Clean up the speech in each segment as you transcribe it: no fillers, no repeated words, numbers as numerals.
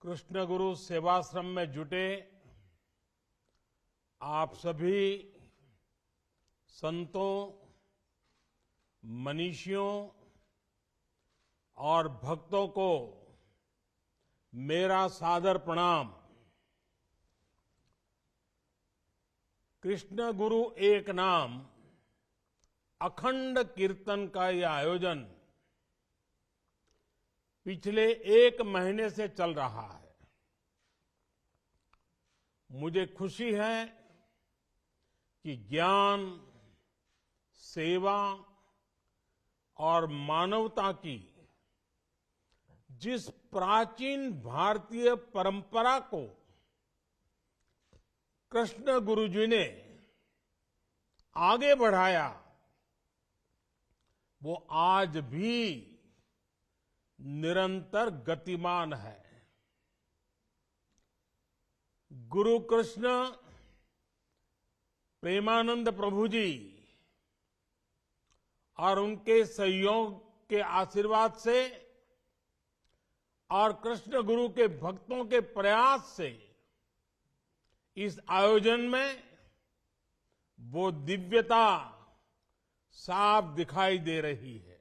कृष्ण गुरु सेवाश्रम में जुटे आप सभी संतों, मनीषियों और भक्तों को मेरा सादर प्रणाम। कृष्ण गुरु एक नाम अखंड कीर्तन का यह आयोजन पिछले 1 महीने से चल रहा है। मुझे खुशी है कि ज्ञान, सेवा और मानवता की जिस प्राचीन भारतीय परंपरा को कृष्ण गुरु जी ने आगे बढ़ाया, वो आज भी निरंतर गतिमान है। गुरु कृष्ण प्रेमानंद प्रभु जी और उनके सहयोग के आशीर्वाद से और कृष्ण गुरु के भक्तों के प्रयास से इस आयोजन में वो दिव्यता साफ दिखाई दे रही है।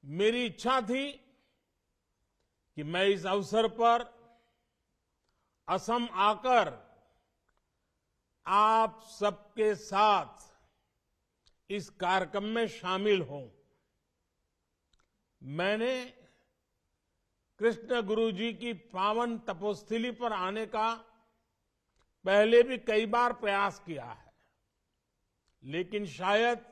मेरी इच्छा थी कि मैं इस अवसर पर असम आकर आप सबके साथ इस कार्यक्रम में शामिल हों। मैंने कृष्ण गुरु जी की पावन तपोस्थली पर आने का पहले भी कई बार प्रयास किया है, लेकिन शायद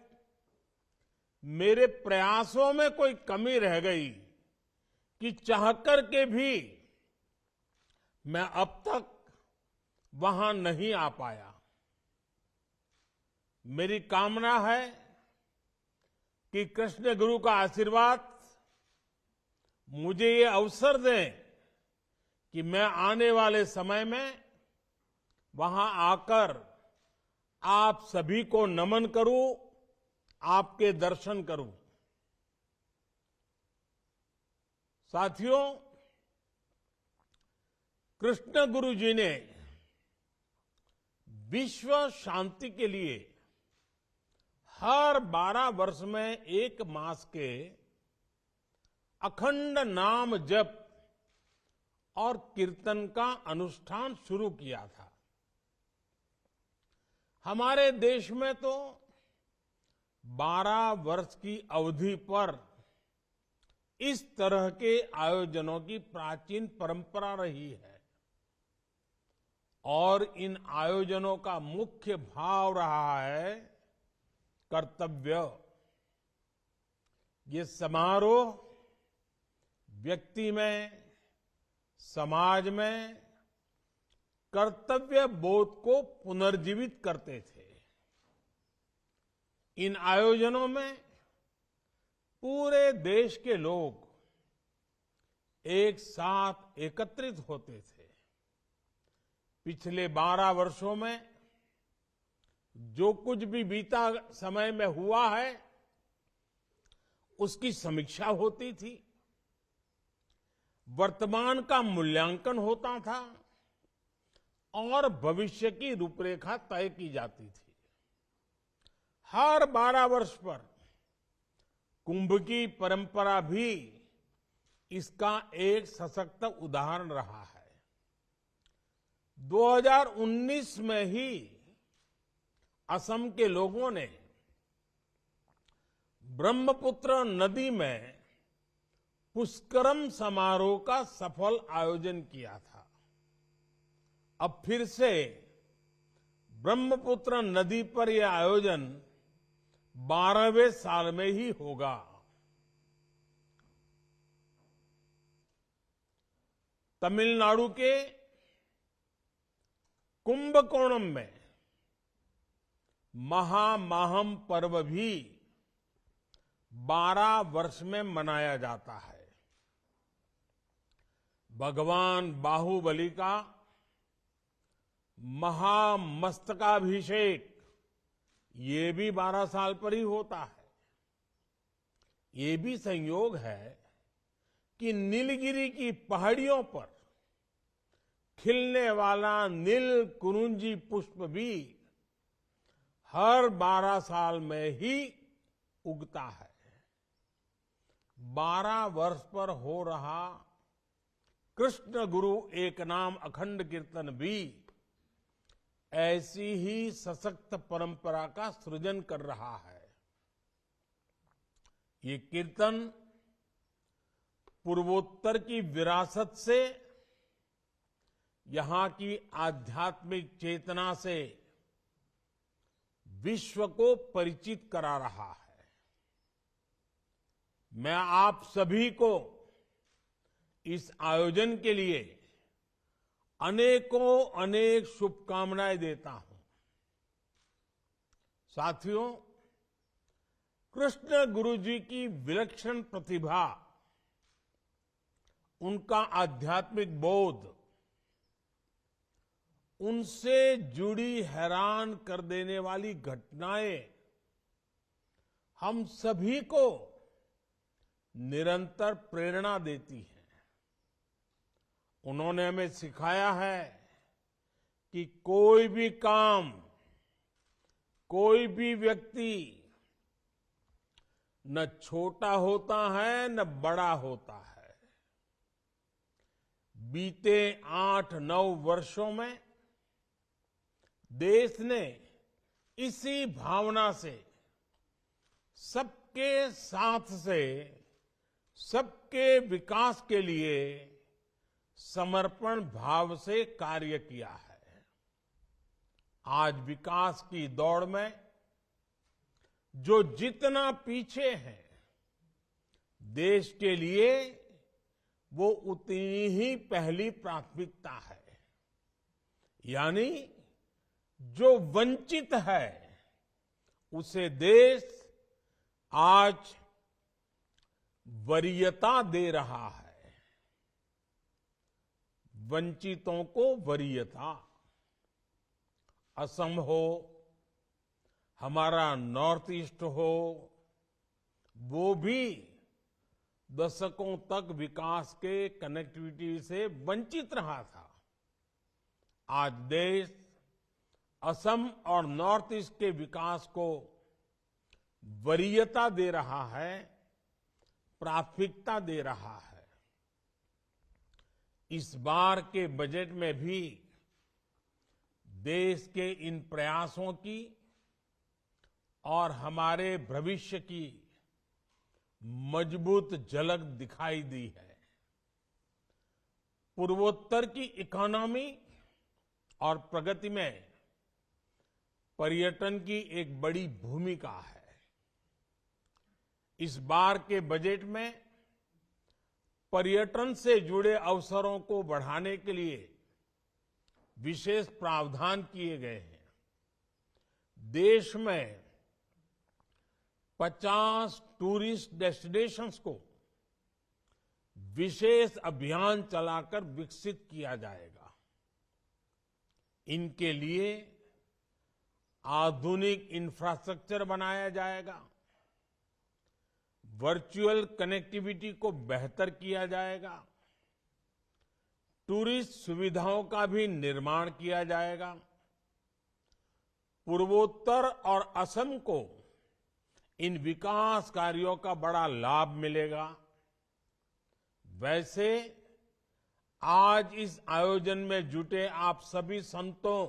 मेरे प्रयासों में कोई कमी रह गई कि चाहकर के भी मैं अब तक वहां नहीं आ पाया। मेरी कामना है कि कृष्ण गुरु का आशीर्वाद मुझे ये अवसर दें कि मैं आने वाले समय में वहां आकर आप सभी को नमन करूं, आपके दर्शन करूं। साथियों, कृष्ण गुरु जी ने विश्व शांति के लिए हर 12 वर्ष में 1 मास के अखंड नाम जप और कीर्तन का अनुष्ठान शुरू किया था। हमारे देश में तो 12 वर्ष की अवधि पर इस तरह के आयोजनों की प्राचीन परंपरा रही है और इन आयोजनों का मुख्य भाव रहा है कर्तव्य। ये समारोह व्यक्ति में, समाज में कर्तव्य बोध को पुनर्जीवित करते थे। इन आयोजनों में पूरे देश के लोग एक साथ एकत्रित होते थे। पिछले 12 वर्षों में जो कुछ भी बीता समय में हुआ है, उसकी समीक्षा होती थी, वर्तमान का मूल्यांकन होता था और भविष्य की रूपरेखा तय की जाती थी। हर 12 वर्ष पर कुंभ की परंपरा भी इसका एक सशक्त उदाहरण रहा है। 2019 में ही असम के लोगों ने ब्रह्मपुत्र नदी में पुष्करम समारोह का सफल आयोजन किया था। अब फिर से ब्रह्मपुत्र नदी पर यह आयोजन 12वें साल में ही होगा। तमिलनाडु के कुंभकोणम में महामाहम पर्व भी 12 वर्ष में मनाया जाता है। भगवान बाहुबली का महामस्तकाभिषेक ये भी 12 साल पर ही होता है। ये भी संयोग है कि नीलगिरी की पहाड़ियों पर खिलने वाला नील कुरुंजी पुष्प भी हर 12 साल में ही उगता है। 12 वर्ष पर हो रहा कृष्ण गुरु एक नाम अखंड कीर्तन भी ऐसी ही सशक्त परंपरा का सृजन कर रहा है। ये कीर्तन पूर्वोत्तर की विरासत से, यहां की आध्यात्मिक चेतना से विश्व को परिचित करा रहा है। मैं आप सभी को इस आयोजन के लिए अनेकों अनेक शुभकामनाएं देता हूं। साथियों, कृष्ण गुरु जी की विलक्षण प्रतिभा, उनका आध्यात्मिक बोध, उनसे जुड़ी हैरान कर देने वाली घटनाएं हम सभी को निरंतर प्रेरणा देती हैं। उन्होंने हमें सिखाया है कि कोई भी काम, कोई भी व्यक्ति न छोटा होता है न बड़ा होता है। बीते 8-9 वर्षों में देश ने इसी भावना से, सबके साथ से, सबके विकास के लिए समर्पण भाव से कार्य किया है। आज विकास की दौड़ में जो जितना पीछे है, देश के लिए वो उतनी ही पहली प्राथमिकता है। यानी जो वंचित है उसे देश आज वरीयता दे रहा है। वंचितों को वरीयता। असम हो, हमारा नॉर्थ ईस्ट हो, वो भी दशकों तक विकास के कनेक्टिविटी से वंचित रहा था। आज देश असम और नॉर्थ ईस्ट के विकास को वरीयता दे रहा है, प्राथमिकता दे रहा है। इस बार के बजट में भी देश के इन प्रयासों की और हमारे भविष्य की मजबूत झलक दिखाई दी है। पूर्वोत्तर की इकोनॉमी और प्रगति में पर्यटन की एक बड़ी भूमिका है। इस बार के बजट में पर्यटन से जुड़े अवसरों को बढ़ाने के लिए विशेष प्रावधान किए गए हैं। देश में 50 टूरिस्ट डेस्टिनेशंस को विशेष अभियान चलाकर विकसित किया जाएगा। इनके लिए आधुनिक इंफ्रास्ट्रक्चर बनाया जाएगा, वर्चुअल कनेक्टिविटी को बेहतर किया जाएगा, टूरिस्ट सुविधाओं का भी निर्माण किया जाएगा। पूर्वोत्तर और असम को इन विकास कार्यों का बड़ा लाभ मिलेगा। वैसे आज इस आयोजन में जुटे आप सभी संतों,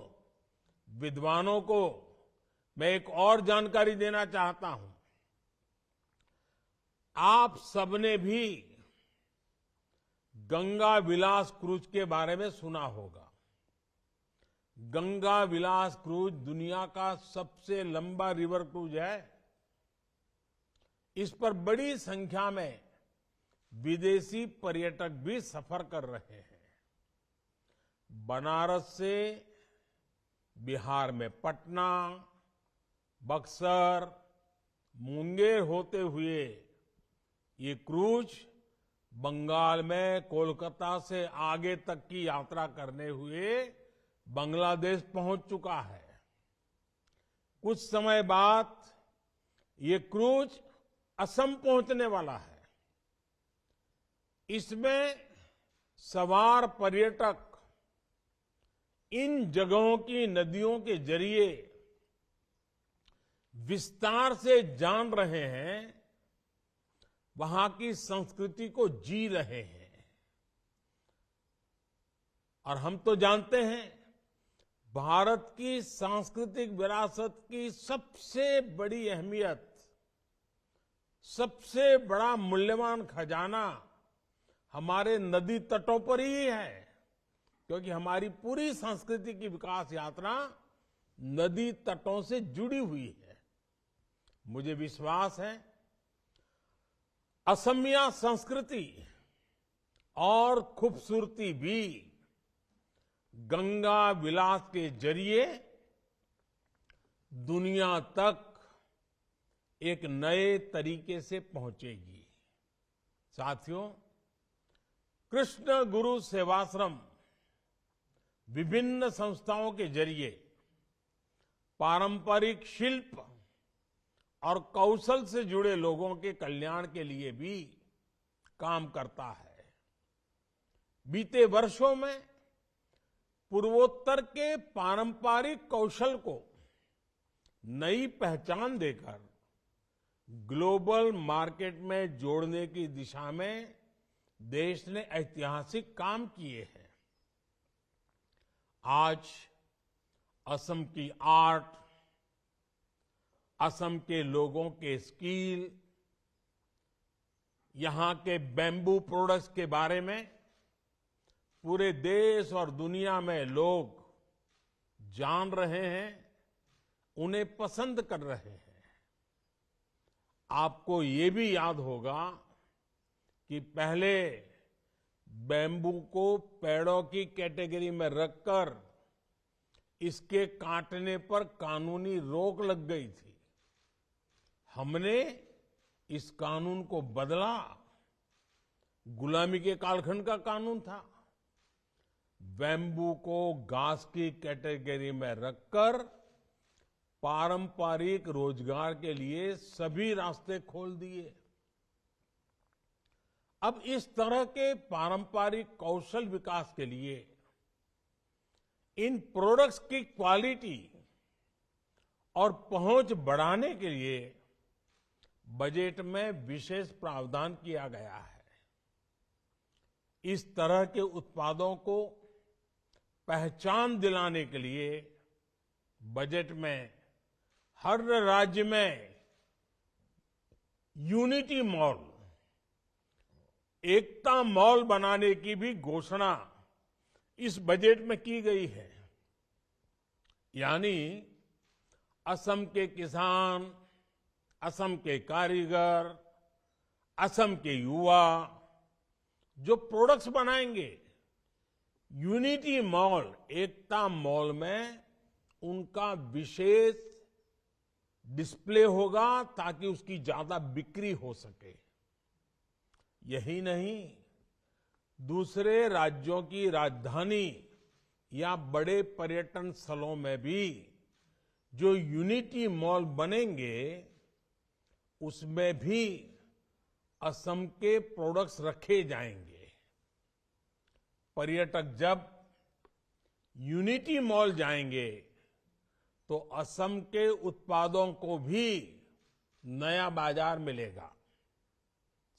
विद्वानों को मैं एक और जानकारी देना चाहता हूं। आप सबने भी गंगा विलास क्रूज के बारे में सुना होगा। गंगा विलास क्रूज दुनिया का सबसे लंबा रिवर क्रूज है। इस पर बड़ी संख्या में विदेशी पर्यटक भी सफर कर रहे हैं। बनारस से बिहार में पटना, बक्सर, मुंगेर होते हुए ये क्रूज बंगाल में कोलकाता से आगे तक की यात्रा करने हुए बांग्लादेश पहुंच चुका है। कुछ समय बाद ये क्रूज असम पहुंचने वाला है। इसमें सवार पर्यटक इन जगहों की नदियों के जरिए विस्तार से जान रहे हैं, वहां की संस्कृति को जी रहे हैं। और हम तो जानते हैं, भारत की सांस्कृतिक विरासत की सबसे बड़ी अहमियत, सबसे बड़ा मूल्यवान खजाना हमारे नदी तटों पर ही है, क्योंकि हमारी पूरी संस्कृति की विकास यात्रा नदी तटों से जुड़ी हुई है। मुझे विश्वास है, असमिया संस्कृति और खूबसूरती भी गंगा विलास के जरिए दुनिया तक एक नए तरीके से पहुंचेगी। साथियों, कृष्ण गुरु सेवाश्रम विभिन्न संस्थाओं के जरिए पारंपरिक शिल्प और कौशल से जुड़े लोगों के कल्याण के लिए भी काम करता है। बीते वर्षों में पूर्वोत्तर के पारंपरिक कौशल को नई पहचान देकर ग्लोबल मार्केट में जोड़ने की दिशा में देश ने ऐतिहासिक काम किए हैं। आज असम की आर्ट, असम के लोगों के स्किल, यहां के बैम्बू प्रोडक्ट्स के बारे में पूरे देश और दुनिया में लोग जान रहे हैं, उन्हें पसंद कर रहे हैं। आपको ये भी याद होगा कि पहले बैम्बू को पेड़ों की कैटेगरी में रखकर इसके काटने पर कानूनी रोक लग गई थी। हमने इस कानून को बदला, गुलामी के कालखंड का कानून था। बैम्बू को घास की कैटेगरी में रखकर पारंपरिक रोजगार के लिए सभी रास्ते खोल दिए। अब इस तरह के पारंपरिक कौशल विकास के लिए इन प्रोडक्ट्स की क्वालिटी और पहुंच बढ़ाने के लिए बजट में विशेष प्रावधान किया गया है। इस तरह के उत्पादों को पहचान दिलाने के लिए बजट में हर राज्य में यूनिटी मॉल, एकता मॉल बनाने की भी घोषणा इस बजट में की गई है। यानी असम के किसान, असम के कारीगर, असम के युवा जो प्रोडक्ट्स बनाएंगे, यूनिटी मॉल, एकता मॉल में उनका विशेष डिस्प्ले होगा ताकि उसकी ज्यादा बिक्री हो सके। यही नहीं, दूसरे राज्यों की राजधानी या बड़े पर्यटन स्थलों में भी जो यूनिटी मॉल बनेंगे, उसमें भी असम के प्रोडक्ट्स रखे जाएंगे। पर्यटक जब यूनिटी मॉल जाएंगे तो असम के उत्पादों को भी नया बाजार मिलेगा।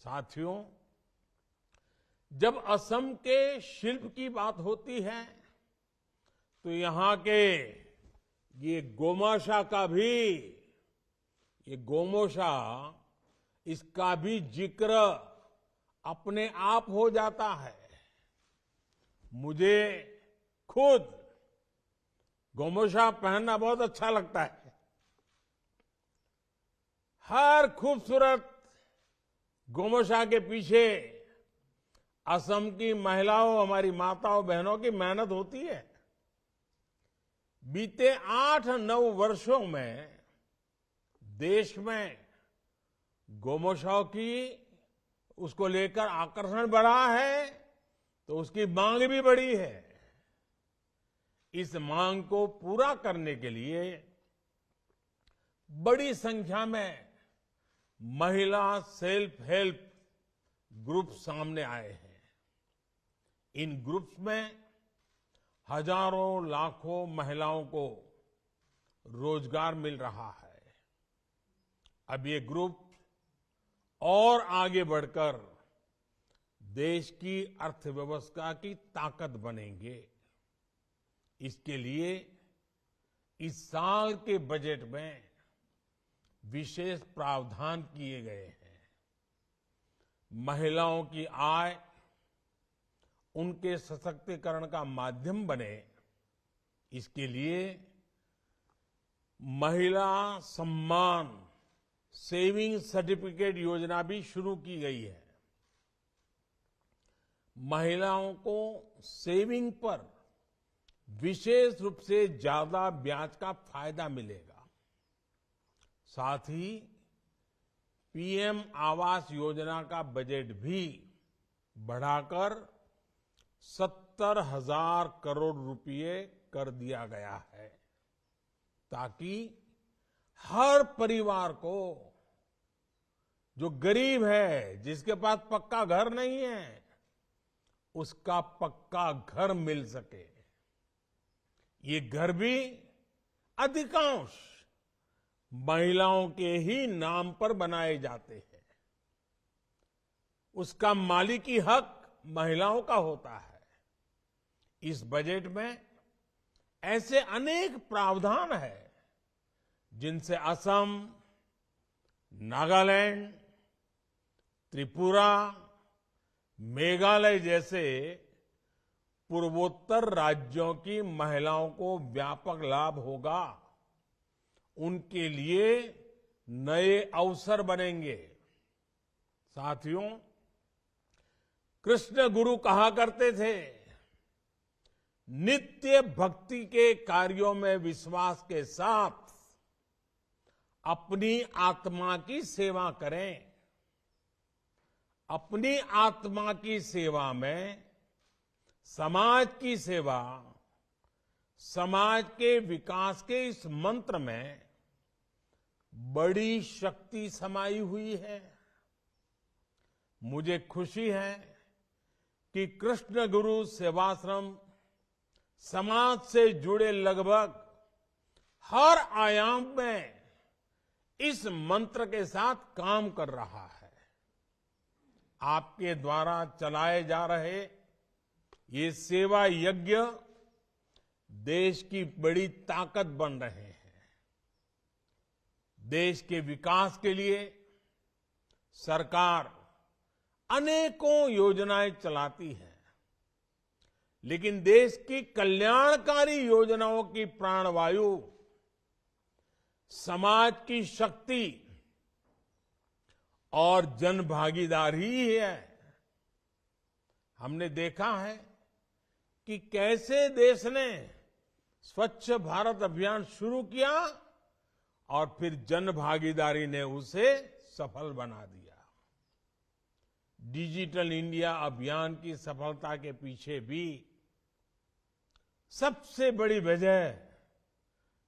साथियों, जब असम के शिल्प की बात होती है तो यहां के ये गोमाशा का भी, ये गोमोशा, इसका भी जिक्र अपने आप हो जाता है। मुझे खुद गोमोशा पहनना बहुत अच्छा लगता है। हर खूबसूरत गोमोशा के पीछे असम की महिलाओं, हमारी माताओं बहनों की मेहनत होती है। बीते 8-9 वर्षों में देश में गोमोशाओं की, उसको लेकर आकर्षण बढ़ा है तो उसकी मांग भी बढ़ी है। इस मांग को पूरा करने के लिए बड़ी संख्या में महिला सेल्फ हेल्प ग्रुप सामने आए हैं। इन ग्रुप्स में हजारों लाखों महिलाओं को रोजगार मिल रहा है। अब ये ग्रुप और आगे बढ़कर देश की अर्थव्यवस्था की ताकत बनेंगे। इसके लिए इस साल के बजट में विशेष प्रावधान किए गए हैं। महिलाओं की आय उनके सशक्तिकरण का माध्यम बने, इसके लिए महिला सम्मान सेविंग सर्टिफिकेट योजना भी शुरू की गई है। महिलाओं को सेविंग पर विशेष रूप से ज्यादा ब्याज का फायदा मिलेगा। साथ ही पीएम आवास योजना का बजट भी बढ़ाकर 70,000 करोड़ रुपए कर दिया गया है, ताकि हर परिवार को, जो गरीब है, जिसके पास पक्का घर नहीं है, उसका पक्का घर मिल सके। ये घर भी अधिकांश महिलाओं के ही नाम पर बनाए जाते हैं। उसका मालिकी हक महिलाओं का होता है। इस बजट में ऐसे अनेक प्रावधान हैं जिनसे असम, नागालैंड, त्रिपुरा, मेघालय जैसे पूर्वोत्तर राज्यों की महिलाओं को व्यापक लाभ होगा। उनके लिए नए अवसर बनेंगे। साथियों, कृष्ण गुरु कहा करते थे, नित्य भक्ति के कार्यों में विश्वास के साथ अपनी आत्मा की सेवा करें। अपनी आत्मा की सेवा में समाज की सेवा, समाज के विकास के इस मंत्र में बड़ी शक्ति समाई हुई है। मुझे खुशी है कि कृष्ण गुरु सेवाश्रम समाज से जुड़े लगभग हर आयाम में इस मंत्र के साथ काम कर रहा है। आपके द्वारा चलाए जा रहे ये सेवा यज्ञ देश की बड़ी ताकत बन रहे हैं। देश के विकास के लिए सरकार अनेकों योजनाएं चलाती है, लेकिन देश की कल्याणकारी योजनाओं की प्राणवायु समाज की शक्ति और जनभागीदारी ही है। हमने देखा है कि कैसे देश ने स्वच्छ भारत अभियान शुरू किया और फिर जनभागीदारी ने उसे सफल बना दिया। डिजिटल इंडिया अभियान की सफलता के पीछे भी सबसे बड़ी वजह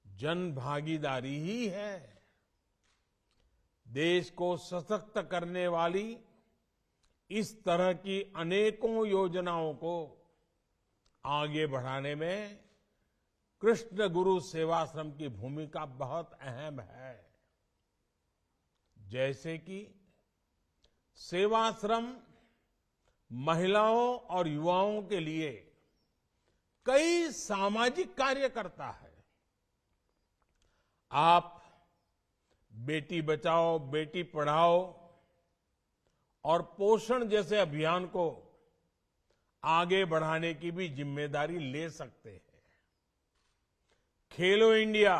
जनभागीदारी ही है। देश को सशक्त करने वाली इस तरह की अनेकों योजनाओं को आगे बढ़ाने में कृष्ण गुरु सेवाश्रम की भूमिका बहुत अहम है। जैसे कि सेवाश्रम महिलाओं और युवाओं के लिए कई सामाजिक कार्य करता है। आप बेटी बचाओ, बेटी पढ़ाओ और पोषण जैसे अभियान को आगे बढ़ाने की भी जिम्मेदारी ले सकते हैं। खेलो इंडिया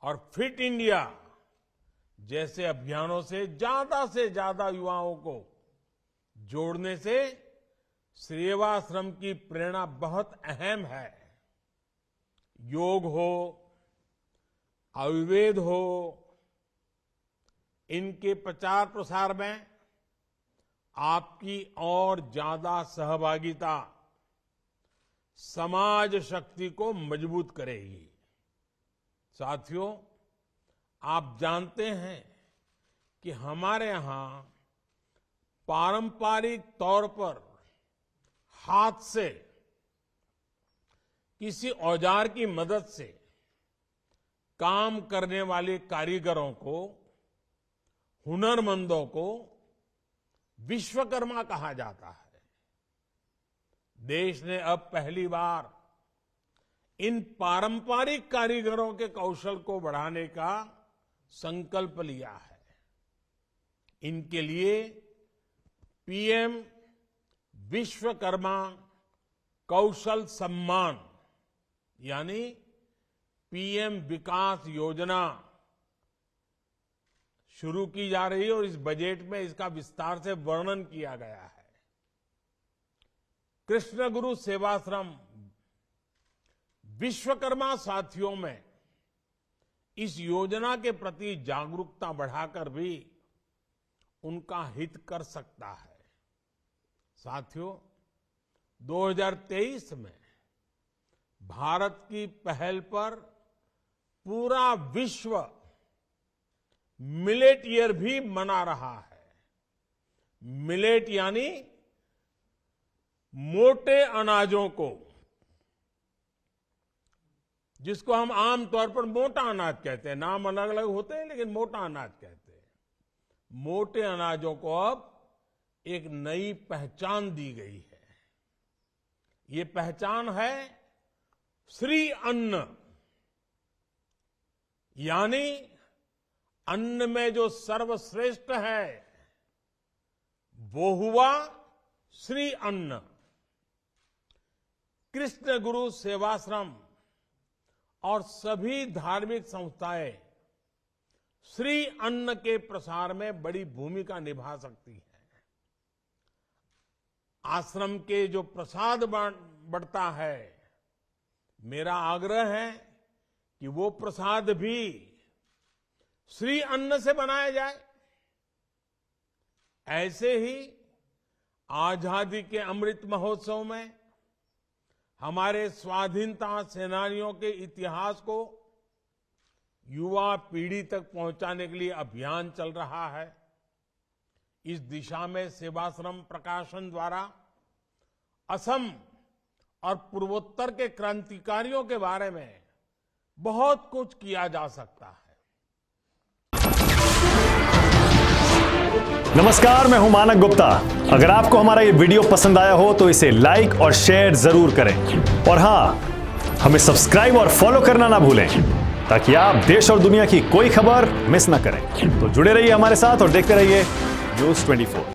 और फिट इंडिया जैसे अभियानों से ज्यादा युवाओं को जोड़ने से सेवाश्रम की प्रेरणा बहुत अहम है। योग हो, आयुर्वेद हो, इनके प्रचार प्रसार में आपकी और ज्यादा सहभागिता समाज शक्ति को मजबूत करेगी। साथियों, आप जानते हैं कि हमारे यहां पारंपरिक तौर पर हाथ से किसी औजार की मदद से काम करने वाले कारीगरों को, हुनरमंदों को विश्वकर्मा कहा जाता है। देश ने अब पहली बार इन पारंपरिक कारीगरों के कौशल को बढ़ाने का संकल्प लिया है। इनके लिए पीएम विश्वकर्मा कौशल सम्मान यानी पीएम विकास योजना शुरू की जा रही है और इस बजट में इसका विस्तार से वर्णन किया गया है। कृष्ण गुरु सेवाश्रम विश्वकर्मा साथियों में इस योजना के प्रति जागरूकता बढ़ाकर भी उनका हित कर सकता है। साथियों, 2023 में भारत की पहल पर पूरा विश्व मिलेट ईयर भी मना रहा है। मिलेट यानी मोटे अनाजों को, जिसको हम आमतौर पर मोटा अनाज कहते हैं, नाम अलग अलग होते हैं लेकिन मोटा अनाज कहते हैं। मोटे अनाजों को अब एक नई पहचान दी गई है। ये पहचान है श्री अन्न, यानी अन्न में जो सर्वश्रेष्ठ है वो हुआ श्री अन्न। कृष्ण गुरु सेवाश्रम और सभी धार्मिक संस्थाएं श्री अन्न के प्रसार में बड़ी भूमिका निभा सकती हैं। आश्रम के जो प्रसाद बढ़ता है, मेरा आग्रह है कि वो प्रसाद भी श्री अन्न से बनाया जाए। ऐसे ही आजादी के अमृत महोत्सव में हमारे स्वाधीनता सेनानियों के इतिहास को युवा पीढ़ी तक पहुंचाने के लिए अभियान चल रहा है। इस दिशा में सेवाश्रम प्रकाशन द्वारा असम और पूर्वोत्तर के क्रांतिकारियों के बारे में बहुत कुछ किया जा सकता है। नमस्कार, मैं हूं मानक गुप्ता। अगर आपको हमारा ये वीडियो पसंद आया हो तो इसे लाइक और शेयर जरूर करें और हां, हमें सब्सक्राइब और फॉलो करना ना भूलें ताकि आप देश और दुनिया की कोई खबर मिस ना करें। तो जुड़े रहिए हमारे साथ और देखते रहिए न्यूज़ 24।